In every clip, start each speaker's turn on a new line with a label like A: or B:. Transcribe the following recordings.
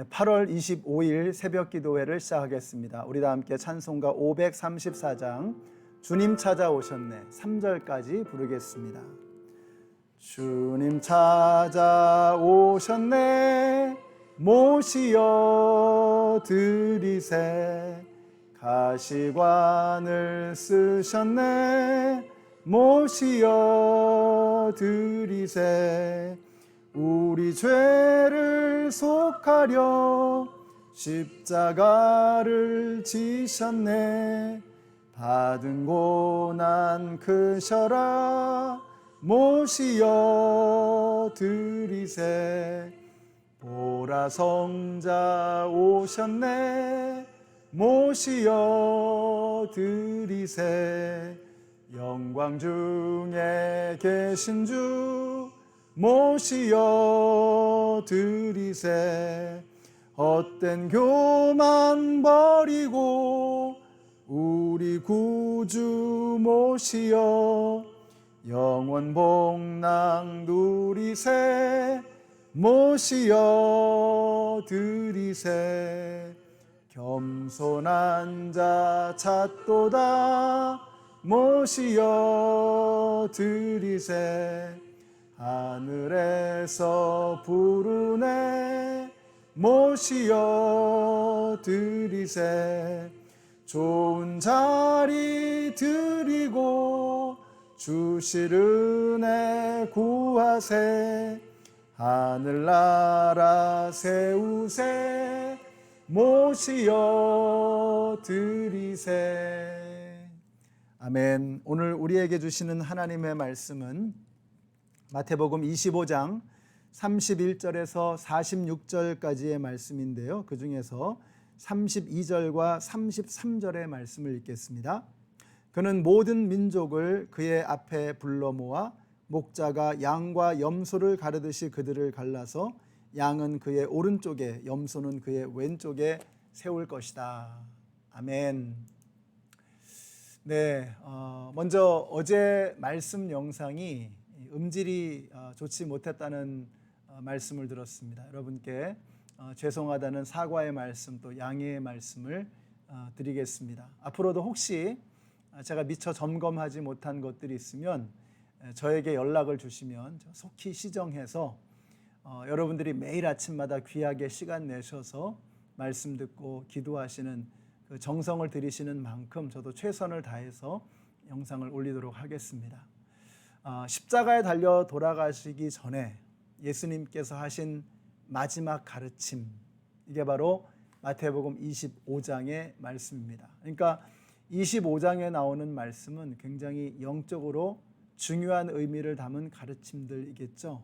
A: 8월 25일 새벽 기도회를 시작하겠습니다. 우리 다 함께 찬송가 534장 주님 찾아오셨네 3절까지 부르겠습니다. 주님 찾아오셨네 모시어 드리세 가시관을 쓰셨네 모시어 드리세 우리 죄를 속하려 십자가를 지셨네 받은 고난 크셔라 모시어 드리세 보라 성자 오셨네 모시어 드리세 영광 중에 계신 주 모시어 드리세 헛된 교만 버리고 우리 구주 모시어 영원 복락 누리세 모시어 드리세 겸손한 자 찾도다 모시어 드리세 하늘에서 부르네 모시어 드리세 좋은 자리 드리고 주실 은혜 구하세 하늘나라 세우세 모시어 드리세. 아멘. 오늘 우리에게 주시는 하나님의 말씀은 마태복음 25장 31절에서 46절까지의 말씀인데요. 그 중에서 32절과 33절의 말씀을 읽겠습니다. 그는 모든 민족을 그의 앞에 불러 모아 목자가 양과 염소를 가르듯이 그들을 갈라서 양은 그의 오른쪽에 염소는 그의 왼쪽에 세울 것이다. 아멘. 네, 먼저 어제 말씀 영상이 음질이 좋지 못했다는 말씀을 들었습니다. 여러분께 죄송하다는 사과의 말씀 또 양해의 말씀을 드리겠습니다. 앞으로도 혹시 제가 미처 점검하지 못한 것들이 있으면 저에게 연락을 주시면 속히 시정해서 여러분들이 매일 아침마다 귀하게 시간 내셔서 말씀 듣고 기도하시는 그 정성을 들이시는 만큼 저도 최선을 다해서 영상을 올리도록 하겠습니다. 십자가에 달려 돌아가시기 전에 예수님께서 하신 마지막 가르침, 이게 바로 마태복음 25장의 말씀입니다. 그러니까 25장에 나오는 말씀은 굉장히 영적으로 중요한 의미를 담은 가르침들이겠죠.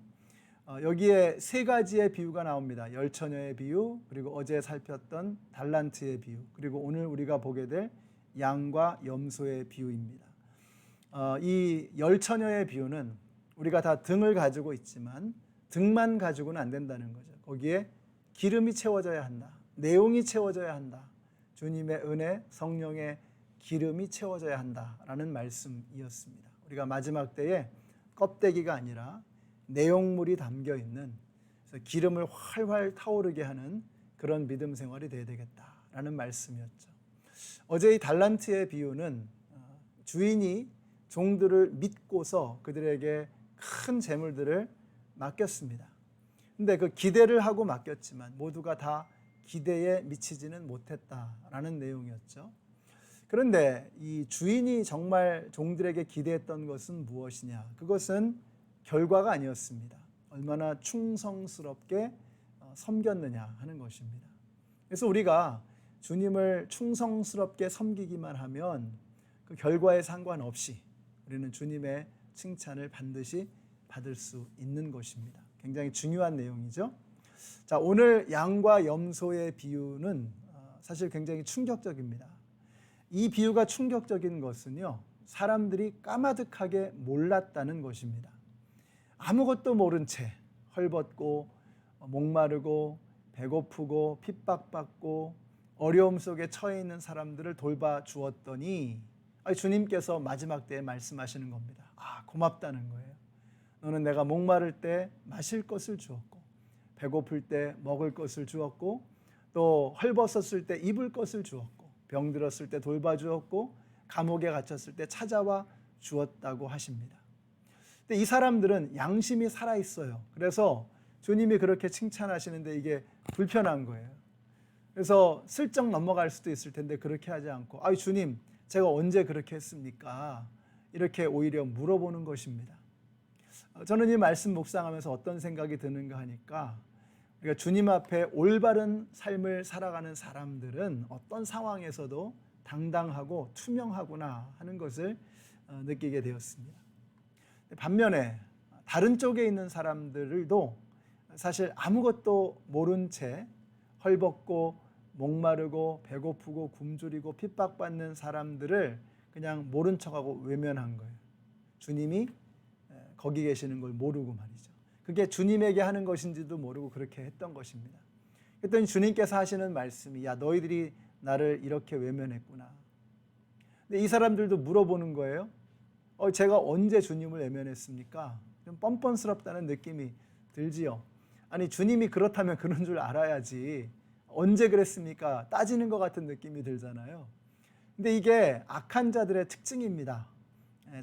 A: 여기에 세 가지의 비유가 나옵니다. 열처녀의 비유, 그리고 어제 살폈던 달란트의 비유, 그리고 오늘 우리가 보게 될 양과 염소의 비유입니다. 이 열처녀의 비유는 우리가 다 등을 가지고 있지만 등만 가지고는 안 된다는 거죠. 거기에 기름이 채워져야 한다. 내용이 채워져야 한다. 주님의 은혜, 성령의 기름이 채워져야 한다라는 말씀이었습니다. 우리가 마지막 때에 껍데기가 아니라 내용물이 담겨 있는, 그래서 기름을 활활 타오르게 하는 그런 믿음 생활이 되어야 되겠다라는 말씀이었죠. 어제 이 달란트의 비유는 주인이 종들을 믿고서 그들에게 큰 재물들을 맡겼습니다. 근데 그 기대를 하고 맡겼지만 모두가 다 기대에 미치지는 못했다라는 내용이었죠. 그런데 이 주인이 정말 종들에게 기대했던 것은 무엇이냐? 그것은 결과가 아니었습니다. 얼마나 충성스럽게 섬겼느냐 하는 것입니다. 그래서 우리가 주님을 충성스럽게 섬기기만 하면 그 결과에 상관없이 우리는 주님의 칭찬을 반드시 받을 수 있는 것입니다. 굉장히 중요한 내용이죠. 자, 오늘 양과 염소의 비유는 사실 굉장히 충격적입니다. 이 비유가 충격적인 것은요, 사람들이 까마득하게 몰랐다는 것입니다. 아무것도 모른 채 헐벗고 목마르고 배고프고 핍박받고 어려움 속에 처해 있는 사람들을 돌봐 주었더니 주님께서 마지막 때에 말씀하시는 겁니다. 고맙다는 거예요. 너는 내가 목마를 때 마실 것을 주었고 배고플 때 먹을 것을 주었고 또 헐벗었을 때 입을 것을 주었고 병들었을 때 돌봐주었고 감옥에 갇혔을 때 찾아와 주었다고 하십니다. 근데 이 사람들은 양심이 살아있어요. 그래서 주님이 그렇게 칭찬하시는데 이게 불편한 거예요. 그래서 슬쩍 넘어갈 수도 있을 텐데 그렇게 하지 않고 아이 주님 제가 언제 그렇게 했습니까? 이렇게 오히려 물어보는 것입니다. 저는 이 말씀 묵상하면서 어떤 생각이 드는가 하니까 우리가 주님 앞에 올바른 삶을 살아가는 사람들은 어떤 상황에서도 당당하고 투명하구나 하는 것을 느끼게 되었습니다. 반면에 다른 쪽에 있는 사람들도 사실 아무것도 모른 채 헐벗고 목마르고 배고프고 굶주리고 핍박받는 사람들을 그냥 모른 척하고 외면한 거예요. 주님이 거기 계시는 걸 모르고 말이죠. 그게 주님에게 하는 것인지도 모르고 그렇게 했던 것입니다. 그랬더니 주님께서 하시는 말씀이 야 너희들이 나를 이렇게 외면했구나. 근데 이 사람들도 물어보는 거예요. 제가 언제 주님을 외면했습니까? 좀 뻔뻔스럽다는 느낌이 들지요. 아니 주님이 그렇다면 그런 줄 알아야지 언제 그랬습니까? 따지는 것 같은 느낌이 들잖아요. 근데 이게 악한 자들의 특징입니다.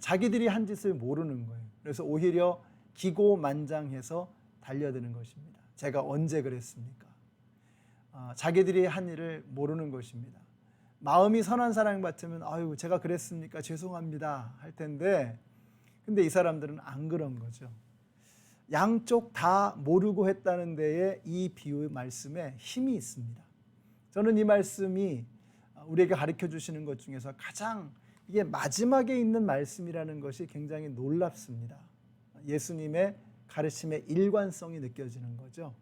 A: 자기들이 한 짓을 모르는 거예요. 그래서 오히려 기고만장해서 달려드는 것입니다. 제가 언제 그랬습니까? 자기들이 한 일을 모르는 것입니다. 마음이 선한 사람 같으면 아유 제가 그랬습니까? 죄송합니다 할 텐데 근데 이 사람들은 안 그런 거죠. 양쪽 다 모르고 했다는 데에 이 비유 말씀에 힘이 있습니다. 저는 이 말씀이 우리에게 가르쳐 주시는 것 중에서 가장 이게 마지막에 있는 말씀이라는 것이 굉장히 놀랍습니다. 예수님의 가르침의 일관성이 느껴지는 거죠.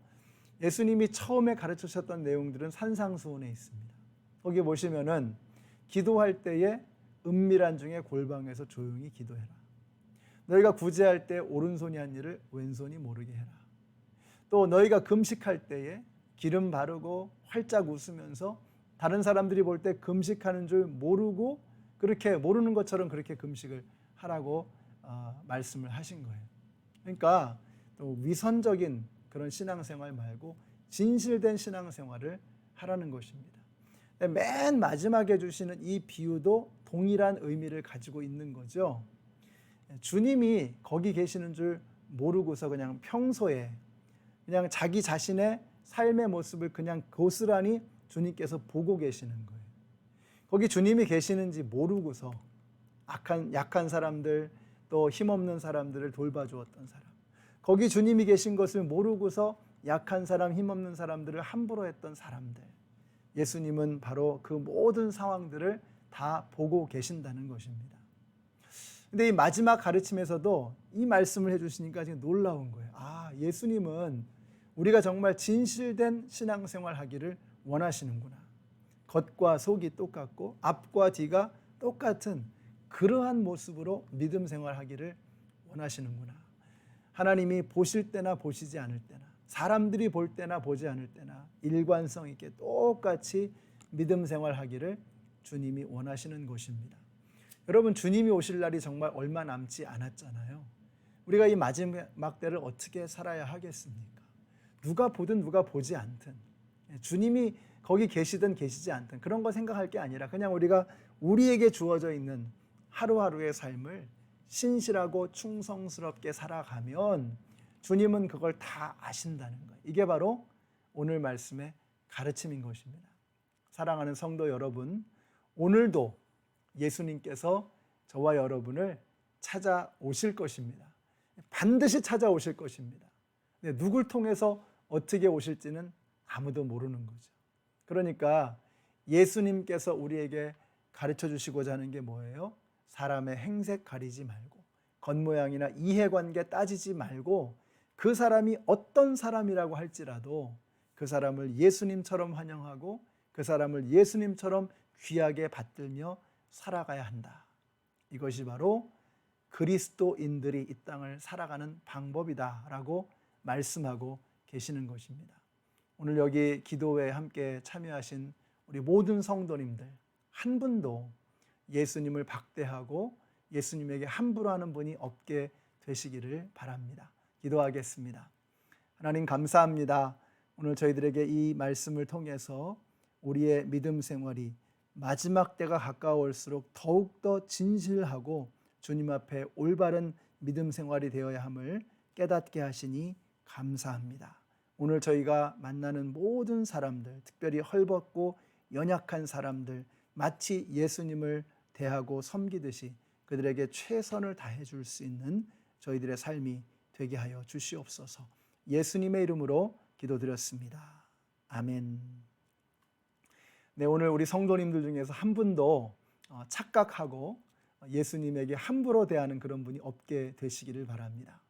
A: 예수님이 처음에 가르치셨던 내용들은 산상수훈에 있습니다. 거기 보시면은 기도할 때에 은밀한 중에 골방에서 조용히 기도해라. 너희가 구제할 때 오른손이 한 일을 왼손이 모르게 해라. 또 너희가 금식할 때에 기름 바르고 활짝 웃으면서 다른 사람들이 볼 때 금식하는 줄 모르고 그렇게 모르는 것처럼 그렇게 금식을 하라고 말씀을 하신 거예요. 그러니까 또 위선적인 그런 신앙생활 말고 진실된 신앙생활을 하라는 것입니다. 맨 마지막에 주시는 이 비유도 동일한 의미를 가지고 있는 거죠. 주님이 거기 계시는 줄 모르고서 그냥 평소에 그냥 자기 자신의 삶의 모습을 그냥 고스란히 주님께서 보고 계시는 거예요. 거기 주님이 계시는지 모르고서 약한 사람들 또 힘없는 사람들을 돌봐주었던 사람, 거기 주님이 계신 것을 모르고서 약한 사람 힘없는 사람들을 함부로 했던 사람들, 예수님은 바로 그 모든 상황들을 다 보고 계신다는 것입니다. 근데 이 마지막 가르침에서도 이 말씀을 해주시니까 지금 놀라운 거예요. 예수님은 우리가 정말 진실된 신앙생활 하기를 원하시는구나. 겉과 속이 똑같고 앞과 뒤가 똑같은 그러한 모습으로 믿음 생활하기를 원하시는구나. 하나님이 보실 때나 보시지 않을 때나 사람들이 볼 때나 보지 않을 때나 일관성 있게 똑같이 믿음 생활하기를 주님이 원하시는 것입니다. 여러분 주님이 오실 날이 정말 얼마 남지 않았잖아요. 우리가 이 마지막 때를 어떻게 살아야 하겠습니까? 누가 보든 누가 보지 않든 주님이 거기 계시든 계시지 않든 그런 거 생각할 게 아니라 그냥 우리가 우리에게 주어져 있는 하루하루의 삶을 신실하고 충성스럽게 살아가면 주님은 그걸 다 아신다는 거예요. 이게 바로 오늘 말씀의 가르침인 것입니다. 사랑하는 성도 여러분, 오늘도 예수님께서 저와 여러분을 찾아오실 것입니다. 반드시 찾아오실 것입니다. 누굴 통해서 어떻게 오실지는 아무도 모르는 거죠. 그러니까 예수님께서 우리에게 가르쳐 주시고자 하는 게 뭐예요? 사람의 행색 가리지 말고 겉모양이나 이해관계 따지지 말고 그 사람이 어떤 사람이라고 할지라도 그 사람을 예수님처럼 환영하고 그 사람을 예수님처럼 귀하게 받들며 살아가야 한다. 이것이 바로 그리스도인들이 이 땅을 살아가는 방법이다라고 말씀하고 계시는 것입니다. 오늘 여기 기도회에 함께 참여하신 우리 모든 성도님들 한 분도 예수님을 박대하고 예수님에게 함부로 하는 분이 없게 되시기를 바랍니다. 기도하겠습니다. 하나님 감사합니다. 오늘 저희들에게 이 말씀을 통해서 우리의 믿음 생활이 마지막 때가 가까울수록 더욱더 진실하고 주님 앞에 올바른 믿음 생활이 되어야 함을 깨닫게 하시니 감사합니다. 오늘 저희가 만나는 모든 사람들, 특별히 헐벗고 연약한 사람들, 마치 예수님을 대하고 섬기듯이 그들에게 최선을 다해 줄 수 있는 저희들의 삶이 되게 하여 주시옵소서. 예수님의 이름으로 기도드렸습니다. 아멘. 네, 오늘 우리 성도님들 중에서 한 분도 착각하고 예수님에게 함부로 대하는 그런 분이 없게 되시기를 바랍니다.